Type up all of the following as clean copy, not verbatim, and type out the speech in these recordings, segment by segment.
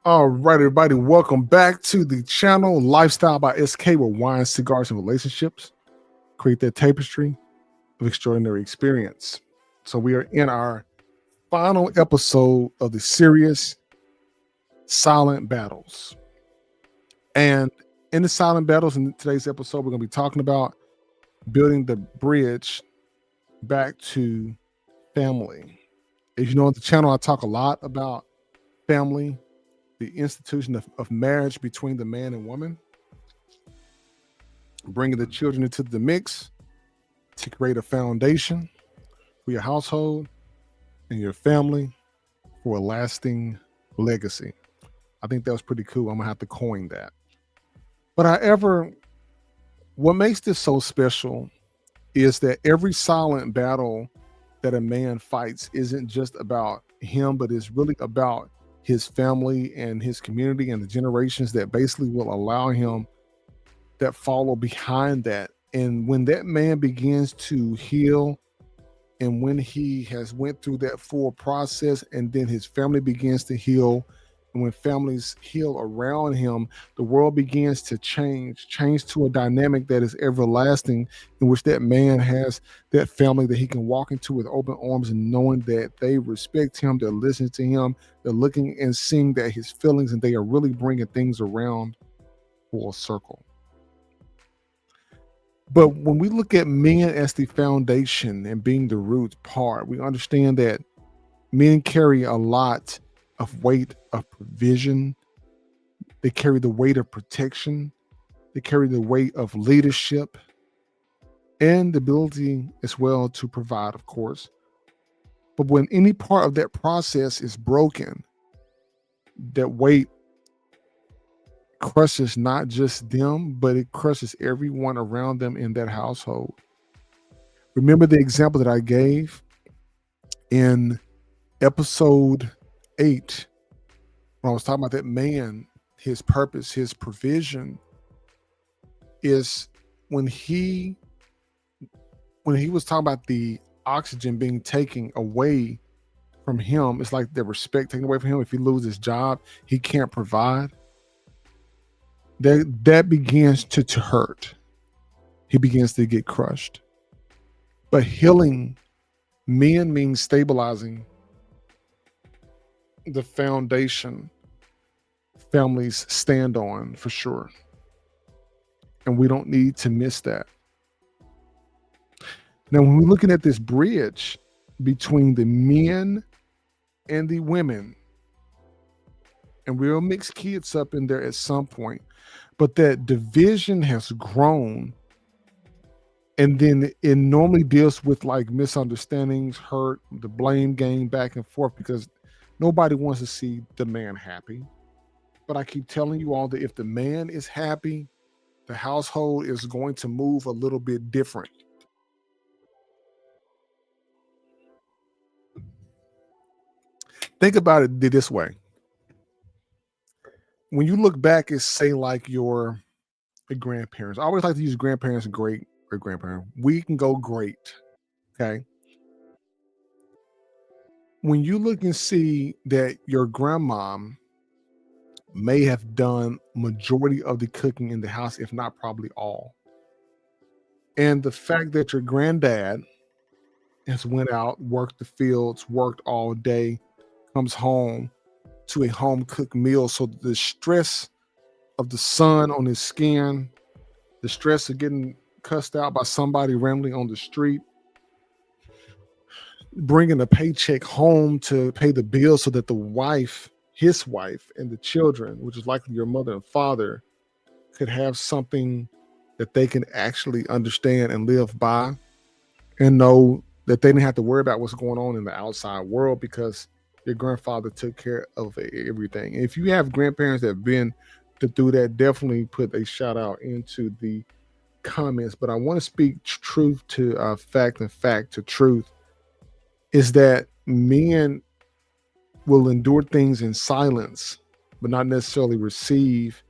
All right, everybody, welcome back to the channel Lifestyle by SK, where wine, cigars, and relationships create that tapestry of extraordinary experience. So, we are in our final episode of the series Silent Battles. And in the Silent Battles, in today's episode, we're going to be talking about building the bridge back to family. As you know, on the channel, I talk a lot about family, the institution of marriage between the man and woman, bringing the children into the mix to create a foundation for your household and your family for a lasting legacy. I think that was pretty cool. I'm gonna have to coin that. But however, what makes this so special is that every silent battle that a man fights isn't just about him, but it's really about his family and his community and the generations that basically will allow him that follow behind that. And when that man begins to heal, and when he has went through that full process, and then his family begins to heal, and when families heal around him, the world begins to change to a dynamic that is everlasting, in which that man has that family that he can walk into with open arms, and knowing that they respect him, they're listening to him, they're looking and seeing that his feelings, and they are really bringing things around full circle. But when we look at men as the foundation and being the root part, we understand that men carry a lot of weight of provision. They carry the weight of protection. They carry the weight of leadership and the ability as well to provide, of course. But when any part of that process is broken, that weight crushes not just them, but it crushes everyone around them in that household. Remember the example that I gave in episode 8 when I was talking about that man, his purpose, his provision is when he was talking about the oxygen being taken away from him. It's like the respect taken away from him. If he loses his job, he can't provide. That begins to hurt. He begins to get crushed. But healing men means stabilizing the foundation families stand on, for sure. And we don't need to miss that. Now, when we're looking at this bridge between the men and the women, and we'll mix kids up in there at some point, but that division has grown, and then it normally deals with like misunderstandings, hurt, the blame game back and forth, because nobody wants to see the man happy. But I keep telling you all that if the man is happy, the household is going to move a little bit different. Think about it this way. When you look back at, say, like your grandparents, I always like to use grandparents and great grandparents. We can go great. Okay. When you look and see that your grandmom may have done majority of the cooking in the house, if not probably all, and the fact that your granddad has went out, worked the fields, worked all day, comes home to a home cooked meal, so the stress of the sun on his skin, the stress of getting cussed out by somebody rambling on the street, bringing a paycheck home to pay the bills so that the wife, his wife, and the children, which is likely your mother and father, could have something that they can actually understand and live by, and know that they didn't have to worry about what's going on in the outside world because your grandfather took care of everything. And if you have grandparents that have been through that, definitely put a shout out into the comments. But I want to speak truth to fact, and fact to truth is that men will endure things in silence, but not necessarily receive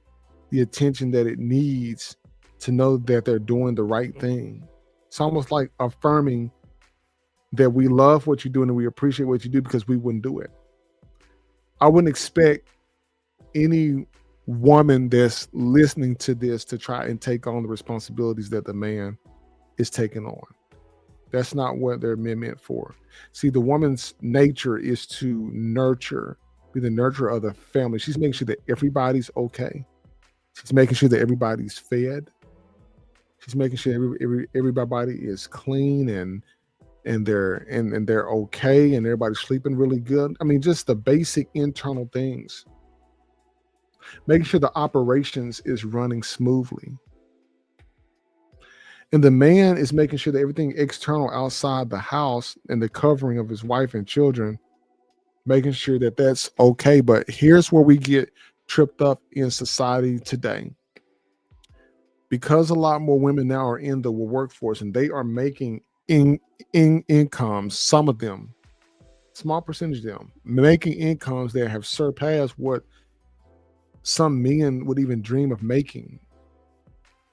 the attention that it needs to know that they're doing the right thing. It's almost like affirming that we love what you're doing and we appreciate what you do, because we wouldn't do it. I wouldn't expect any woman that's listening to this to try and take on the responsibilities that the man is taking on. That's not what they're meant for. See, the woman's nature is to nurture, be the nurturer of the family. She's making sure that everybody's okay. She's making sure that everybody's fed. She's making sure everybody is clean and they're okay and everybody's sleeping really good. I mean, just the basic internal things. Making sure the operations is running smoothly. And the man is making sure that everything external outside the house and the covering of his wife and children, making sure that that's okay. But here's where we get tripped up in society today. Because a lot more women now are in the workforce and they are making incomes, some of them, small percentage of them, making incomes that have surpassed what some men would even dream of making.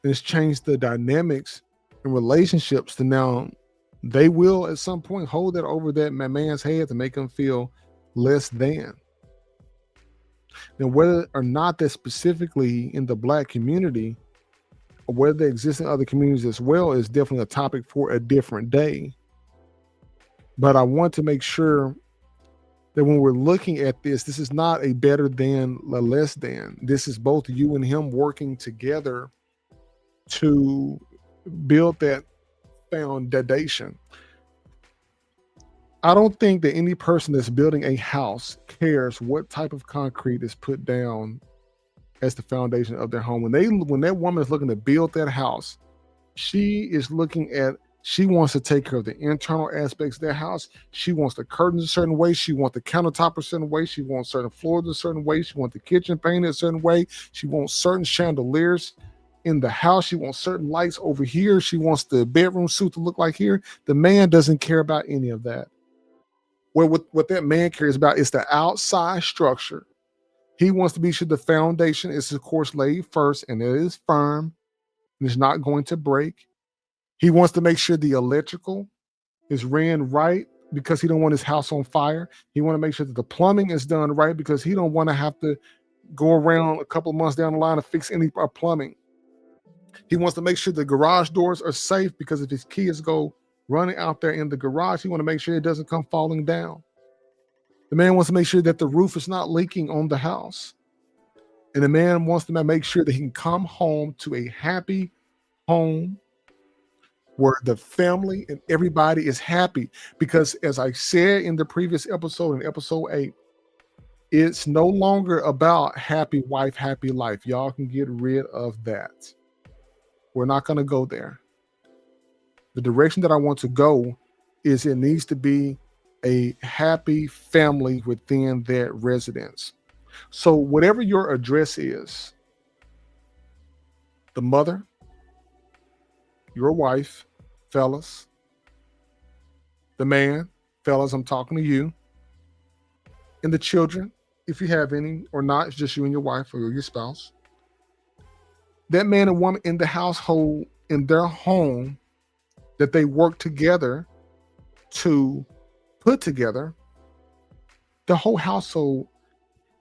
And it's changed the dynamics and relationships to now they will at some point hold that over that man's head to make him feel less than. Now, whether or not that's specifically in the Black community, or whether they exist in other communities as well, is definitely a topic for a different day. But I want to make sure that when we're looking at this is not a better than, a less than. This is both you and him working together to build that foundation. I don't think that any person that's building a house cares what type of concrete is put down as the foundation of their home. When that woman is looking to build that house, she wants to take care of the internal aspects of their house. She wants the curtains a certain way. She wants the countertop a certain way. She wants certain floors a certain way. She wants the kitchen painted a certain way. She wants certain chandeliers in the house. She wants certain lights over here. She wants the bedroom suite to look like here. The man doesn't care about any of that. What that man cares about is the outside structure. He wants to be sure the foundation is, of course, laid first and it is firm and it's not going to break. He wants to make sure the electrical is ran right because he don't want his house on fire. He want to make sure that the plumbing is done right because he don't want to have to go around a couple of months down the line to fix any plumbing. He wants to make sure the garage doors are safe because if his kids go running out there in the garage, he want to make sure it doesn't come falling down. The man wants to make sure that the roof is not leaking on the house. And the man wants to make sure that he can come home to a happy home where the family and everybody is happy. Because as I said in the previous episode, in episode 8, it's no longer about happy wife, happy life. Y'all can get rid of that. We're not going to go there. The direction that I want to go is it needs to be a happy family within that residence. So whatever your address is, the mother, your wife, fellas, the man, fellas, I'm talking to you, and the children, if you have any or not, it's just you and your wife or your spouse. That man and woman in the household, in their home, that they work together to put together, the whole household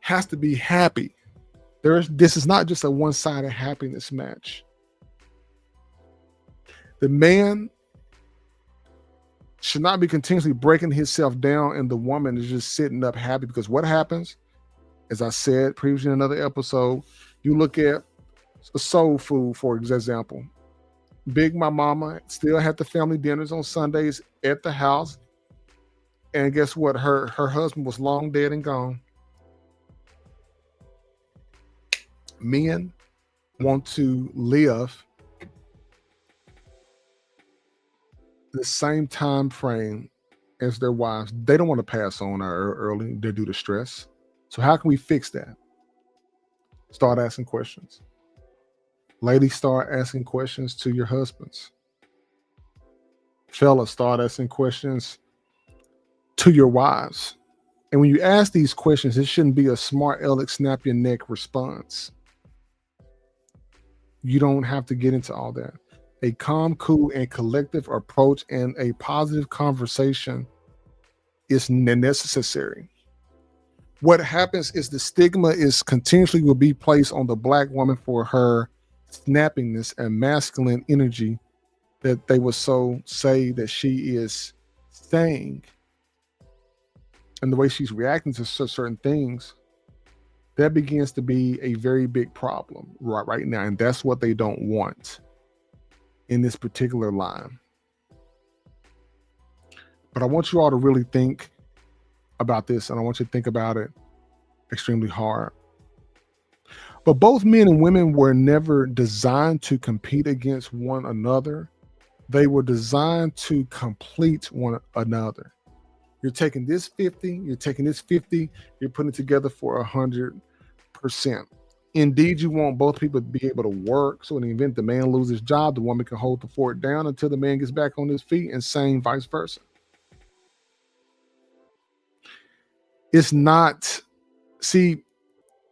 has to be happy. This is not just a one-sided happiness match. The man should not be continuously breaking himself down and the woman is just sitting up happy, because what happens, as I said previously in another episode, you look at soul food, for example. Big Mama still had the family dinners on Sundays at the house. And guess what? Her husband was long dead and gone. Men want to live the same time frame as their wives. They don't want to pass on early. They're due to stress. So how can we fix that? Start asking questions. Ladies, start asking questions to your husbands. Fellas, start asking questions to your wives. And when you ask these questions, it shouldn't be a smart aleck snap your neck response. You don't have to get into all that. A calm, cool, and collective approach and a positive conversation is necessary. What happens is the stigma is continuously will be placed on the black woman for her snappiness and masculine energy that they would so say that she is saying, and the way she's reacting to certain things, that begins to be a very big problem right now. And that's what they don't want in this particular line. But I want you all to really think about this, and I want you to think about it extremely hard. But both men and women were never designed to compete against one another. They were designed to complete one another. You're taking this 50, you're taking this 50, you're putting it together for 100%. Indeed, you want both people to be able to work. So in the event the man loses his job, the woman can hold the fort down until the man gets back on his feet, and same vice versa. It's not, see,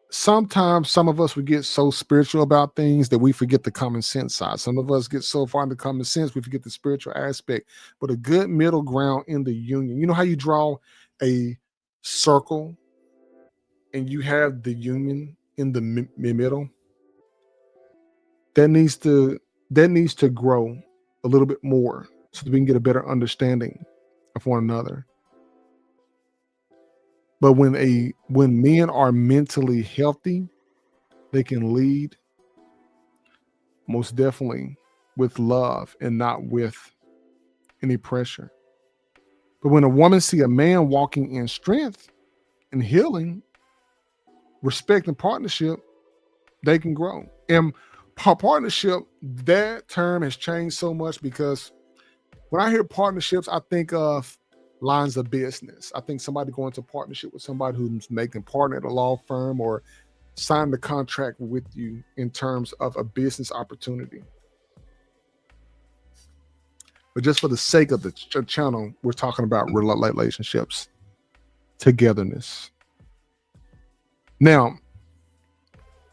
sometimes some of us would get so spiritual about things that we forget the common sense side. Some of us get so far into common sense, we forget the spiritual aspect. But a good middle ground in the union, you know how you draw a circle and you have the union in the middle? That needs to grow a little bit more so that we can get a better understanding of one another. But when men are mentally healthy, they can lead most definitely with love and not with any pressure. But when a woman see a man walking in strength and healing, respect and partnership, they can grow. And partnership, that term has changed so much because when I hear partnerships, I think of lines of business. I think somebody going to partnership with somebody who's making partner at a law firm or sign the contract with you in terms of a business opportunity. But just for the sake of the channel, we're talking about relationships, togetherness. Now,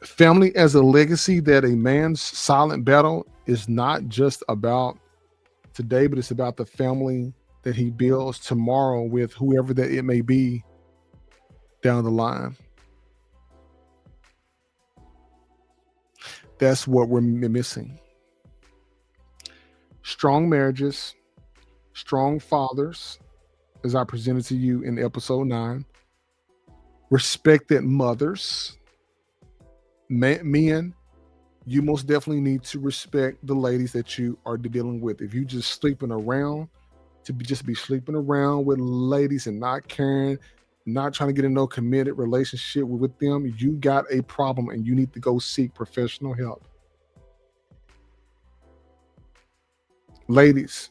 family as a legacy, that a man's silent battle is not just about today, but it's about the family that he builds tomorrow with whoever that it may be down the line. That's what we're missing. Strong marriages, strong fathers, as I presented to you in episode 9, respected mothers. Men, you most definitely need to respect the ladies that you are dealing with. If you just sleeping around, just be sleeping around with ladies and not caring, not trying to get in no committed relationship with them, you got a problem and you need to go seek professional help. Ladies,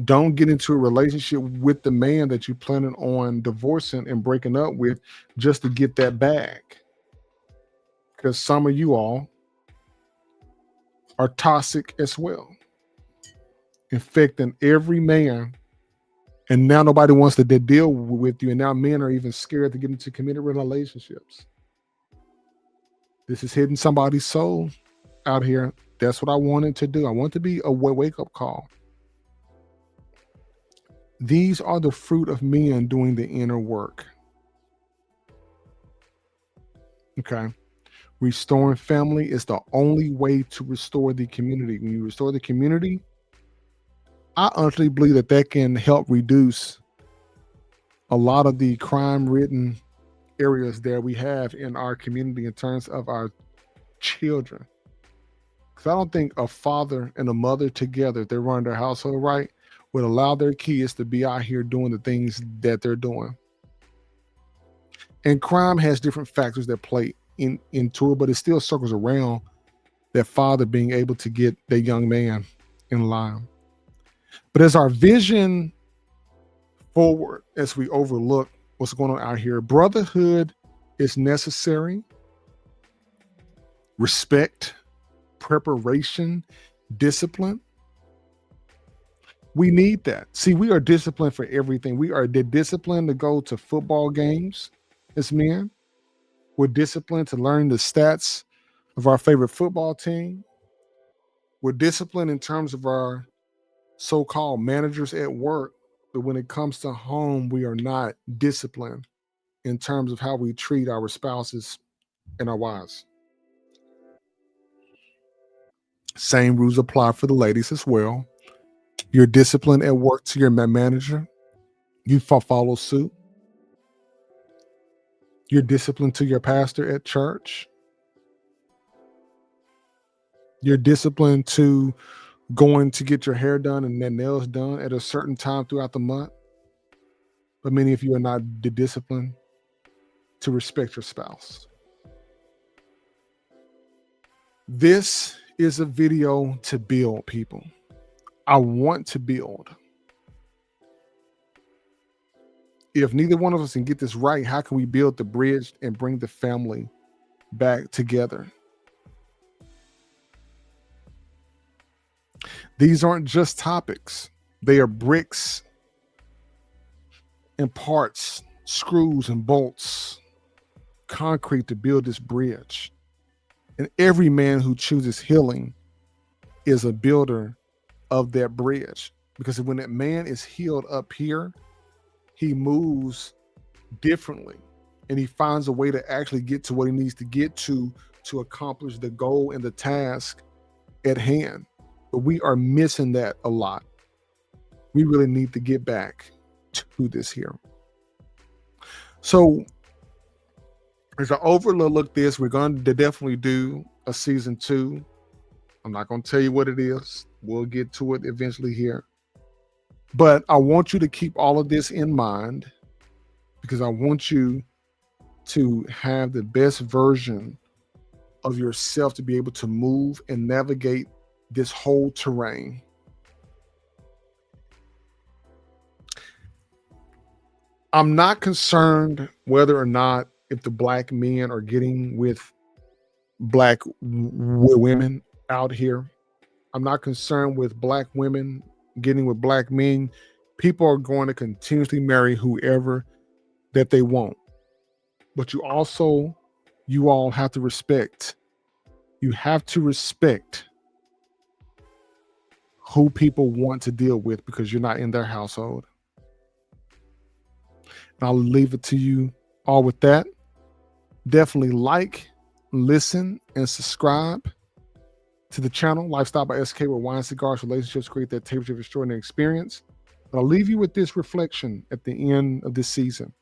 don't get into a relationship with the man that you're planning on divorcing and breaking up with just to get that bag. Because some of you all are toxic as well, infecting every man. And now nobody wants to deal with you. And now men are even scared to get into committed relationships. This is hitting somebody's soul out here. That's what I wanted to do. I want to be a wake-up call. These are the fruit of men doing the inner work. Okay. Restoring family is the only way to restore the community. When you restore the community, I honestly believe that can help reduce a lot of the crime-ridden areas that we have in our community in terms of our children. Because I don't think a father and a mother together, if they run their household right, would allow their kids to be out here doing the things that they're doing. And crime has different factors that play into it, but it still circles around that father being able to get that young man in line. But as our vision forward, as we overlook what's going on out here, brotherhood is necessary. Respect, preparation, discipline. We need that. See, we are disciplined for everything. We are disciplined to go to football games as men. We're disciplined to learn the stats of our favorite football team. We're disciplined in terms of our so-called managers at work. But when it comes to home, we are not disciplined in terms of how we treat our spouses and our wives. Same rules apply for the ladies as well. You're disciplined at work to your manager. You follow suit. You're disciplined to your pastor at church. You're disciplined to going to get your hair done and their nails done at a certain time throughout the month. But many of you are not disciplined to respect your spouse. This is a video to build, people. I want to build. If neither one of us can get this right, how can we build the bridge and bring the family back together? These aren't just topics. They are bricks and parts, screws and bolts, concrete to build this bridge. And every man who chooses healing is a builder of that bridge. Because when that man is healed up here, he moves differently and he finds a way to actually get to what he needs to get to accomplish the goal and the task at hand. But we are missing that a lot. We really need to get back to this here. So as I overlook this, we're going to definitely do a season 2. I'm not going to tell you what it is. We'll get to it eventually here. But I want you to keep all of this in mind because I want you to have the best version of yourself to be able to move and navigate this whole terrain. I'm not concerned whether or not if the black men are getting with black women out here. I'm not concerned with black women getting with black men. People are going to continuously marry whoever that they want. But you all have to respect. You have to respect who people want to deal with because you're not in their household. And I'll leave it to you all with that. Definitely like, listen, and subscribe to the channel, Lifestyle by SK, where wine, cigars, relationships create that temperature of extraordinary experience. But I'll leave you with this reflection at the end of this season.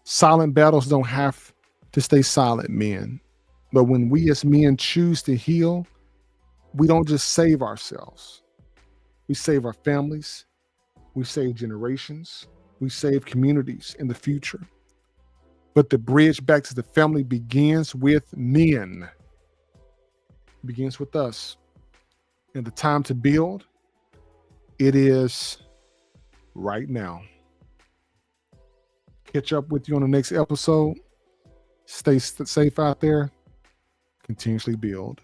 Silent battles don't have to stay silent, men. But when we as men choose to heal, we don't just save ourselves. We save our families. We save generations. We save communities in the future. But the bridge back to the family begins with men. It begins with us. And the time to build, it is right now. Catch up with you on the next episode. Stay safe out there. Continuously build.